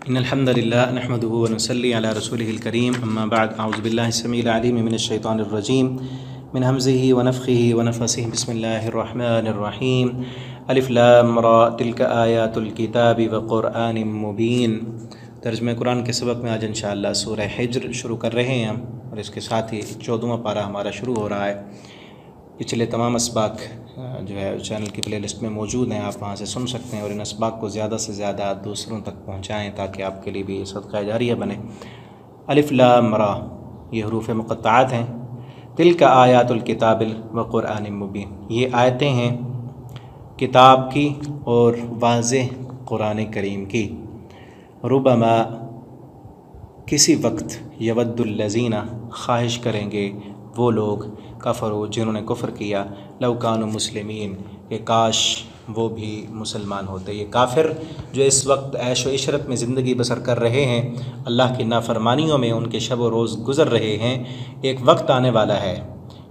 إن الحمد لله نحمده ونصلي على رسوله الكريم أما بعد أعوذ بالله السميع العليم من الشيطان الرجيم من همزه ونفخه ونفثه بسم الله الرحمن الرحيم الف لام را تلك آيات الكتاب وقرآن مبين۔ ترجمہ قرآن کے سبق میں آج انشاءاللہ سورہ حجر شروع کر رہے ہیں ہم، اور اس کے ساتھ ہی 14واں پارہ ہمارا شروع ہو رہا ہے۔ پچھلے تمام اسباق جو ہے چینل کی پلے لسٹ میں موجود ہیں، آپ وہاں سے سن سکتے ہیں، اور ان اسباق کو زیادہ سے زیادہ دوسروں تک پہنچائیں تاکہ آپ کے لیے بھی صدقہ جاریہ بنے۔ الف لام را یہ حروف مقطعات ہیں۔ تلک آیات الکتاب و قرآن مبین، یہ آیتیں ہیں کتاب کی اور واضح قرآن کریم کی۔ ربما کسی وقت یود الذین خواہش کریں گے وہ لوگ کفروا جنہوں نے کفر کیا، لو کانوا مسلمین کہ کاش وہ بھی مسلمان ہوتے۔ یہ کافر جو اس وقت عیش و عشرت میں زندگی بسر کر رہے ہیں، اللہ کی نافرمانیوں میں ان کے شب و روز گزر رہے ہیں، ایک وقت آنے والا ہے۔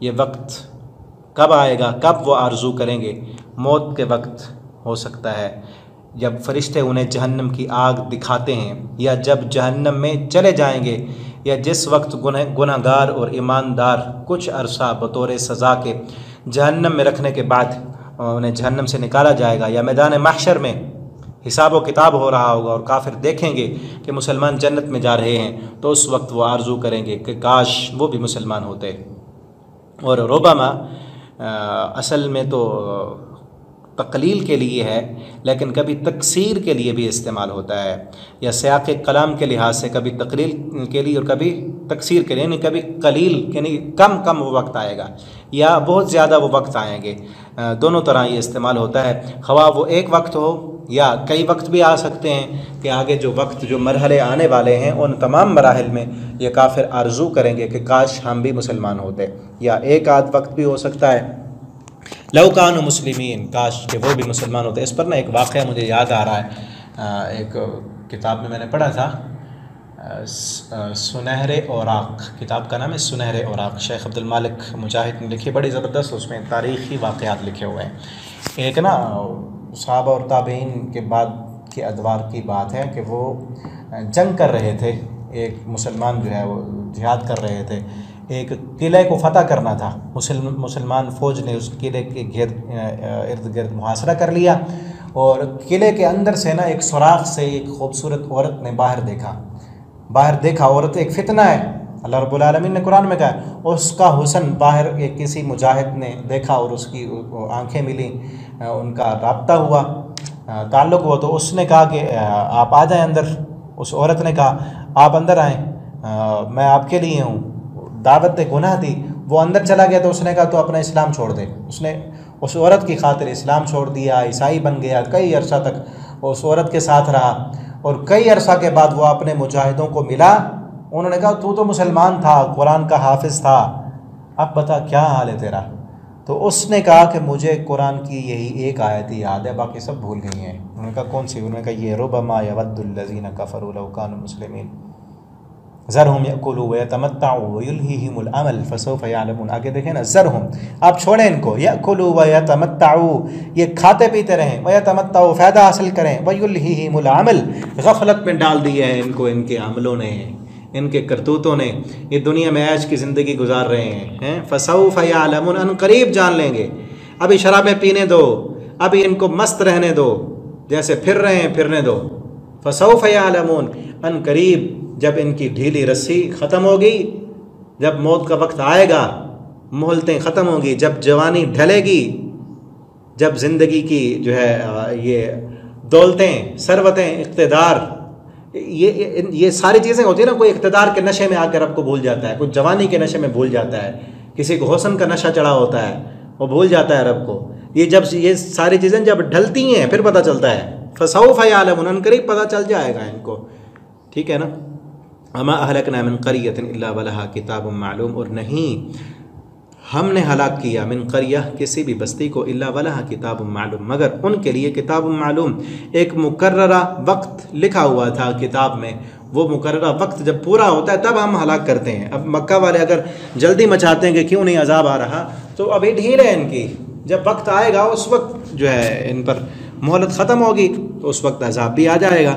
یہ وقت کب آئے گا؟ کب وہ آرزو کریں گے؟ موت کے وقت ہو سکتا ہے، جب فرشتے انہیں جہنم کی آگ دکھاتے ہیں، یا جب جہنم میں چلے جائیں گے، یا جس وقت گنہگار اور ایماندار کچھ عرصہ بطور سزا کے جہنم میں رکھنے کے بعد انہیں جہنم سے نکالا جائے گا، یا میدان محشر میں حساب و کتاب ہو رہا ہوگا اور کافر دیکھیں گے کہ مسلمان جنت میں جا رہے ہیں، تو اس وقت وہ آرزو کریں گے کہ کاش وہ بھی مسلمان ہوتے۔ اور ربما اصل میں تو تقلیل کے لیے ہے، لیکن کبھی تکثیر کے لیے بھی استعمال ہوتا ہے، یا سیاق کلام کے لحاظ سے کبھی تقلیل کے لیے اور کبھی تکثیر کے لیے، یعنی کبھی قلیل یعنی کم وہ وقت آئے گا، یا بہت زیادہ وہ وقت آئیں گے۔ دونوں طرح یہ استعمال ہوتا ہے، خواہ وہ ایک وقت ہو یا کئی وقت بھی آ سکتے ہیں، کہ آگے جو وقت جو مرحلے آنے والے ہیں ان تمام مراحل میں یہ کافر آرزو کریں گے کہ کاش ہم بھی مسلمان ہوتے، یا ایک آدھ وقت بھی ہو سکتا ہے لو کانوا مسلمین، کاش کہ وہ بھی مسلمان ہوتے۔ اس پر نا ایک واقعہ مجھے یاد آ رہا ہے، ایک کتاب میں نے پڑھا تھا، سنہرے اوراق، کتاب کا نام ہے سنہرے اوراق، شیخ عبد المالک مجاہد نے لکھی، بڑی زبردست، اس میں تاریخی واقعات لکھے ہوئے ہیں۔ ایک نا صحابہ اور تابعین کے بعد کے ادوار کی بات ہے کہ وہ جنگ کر رہے تھے، ایک مسلمان جو ہے وہ جہاد کر رہے تھے، ایک قلعے کو فتح کرنا تھا، مسلمان فوج نے اس قلعے کے ارد گرد محاصرہ کر لیا، اور قلعے کے اندر سے نا ایک سوراخ سے ایک خوبصورت عورت نے باہر دیکھا، عورت ایک فتنہ ہے، اللہ رب العالمین نے قرآن میں کہا، اس کا حسن باہر ایک کسی مجاہد نے دیکھا اور اس کی آنکھیں ملیں، ان کا رابطہ ہوا، تعلق ہوا، تو اس نے کہا کہ آپ آ جائیں اندر۔ اس عورت نے کہا آپ اندر آئیں، میں آپ کے لیے ہوں، دعوت گناہ تھی۔ وہ اندر چلا گیا تو اس نے کہا تو اپنا اسلام چھوڑ دے۔ اس نے اس عورت کی خاطر اسلام چھوڑ دیا، عیسائی بن گیا، کئی عرصہ تک اس عورت کے ساتھ رہا، اور کئی عرصہ کے بعد وہ اپنے مجاہدوں کو ملا، انہوں نے کہا تو مسلمان تھا، قرآن کا حافظ تھا، اب بتا کیا حال ہے تیرا؟ تو اس نے کہا کہ مجھے قرآن کی یہی ایک آیت یاد ہے، باقی سب بھول گئی ہیں۔ انہوں نے کہا کون سی؟ انہوں نے کہا یہ ربما یود الذین کفروا لو کانوا مسلمین ذرہم یأکلوا ویتمتعوا ویلہیہم الامل فسوف یعلمون۔ آگے دیکھیں نا، ذرہم، آپ چھوڑیں ان کو، یأکلوا ویتمتعوا، یہ کھاتے پیتے رہیں، ویتمتعوا، فائدہ حاصل کریں، ویلہیہم العمل، غفلت میں ڈال دیا ہے ان کو ان کے عملوں نے، ان کے کرتوتوں نے، یہ دنیا میں عیش کی زندگی گزار رہے ہیں، فسوف یعلمون، ان قریب جان لیں گے۔ ابھی شرابیں پینے دو، ابھی ان کو مست رہنے دو، جیسے پھر رہے ہیں پھرنے دو۔ فسوف یعلمون، ان قریب جب ان کی ڈھیلی رسی ختم ہوگی، جب موت کا وقت آئے گا، مہلتیں ختم ہوں گی، جب جوانی ڈھلے گی، جب زندگی کی جو ہے یہ دولتیں، ثروتیں، اقتدار، یہ ساری چیزیں ہوتی ہیں نا، کوئی اقتدار کے نشے میں آ کر رب کو بھول جاتا ہے، کوئی جوانی کے نشے میں بھول جاتا ہے، کسی کو حسن کا نشہ چڑھا ہوتا ہے، وہ بھول جاتا ہے رب کو۔ یہ ساری چیزیں جب ڈھلتی ہیں پھر پتہ چلتا ہے، فسوف یعلمون، ان قریب پتہ چل جائے گا ان کو، ٹھیک ہے نا۔ وما اہلکنا من قریۃ الا ولہا کتاب معلوم، اور نہیں ہم نے ہلاک کیا من قریہ کسی بھی بستی کو، الا ولہا کتاب معلوم، مگر ان کے لیے کتاب معلوم، ایک مقررہ وقت لکھا ہوا تھا کتاب میں، وہ مقررہ وقت جب پورا ہوتا ہے تب ہم ہلاک کرتے ہیں۔ اب مکہ والے اگر جلدی مچاتے ہیں کہ کیوں نہیں عذاب آ رہا، تو ابھی ڈھیل ہے ان کی، جب وقت آئے گا اس وقت جو ہے ان پر مہلت ختم ہوگی تو اس وقت عذاب بھی آ جائے گا۔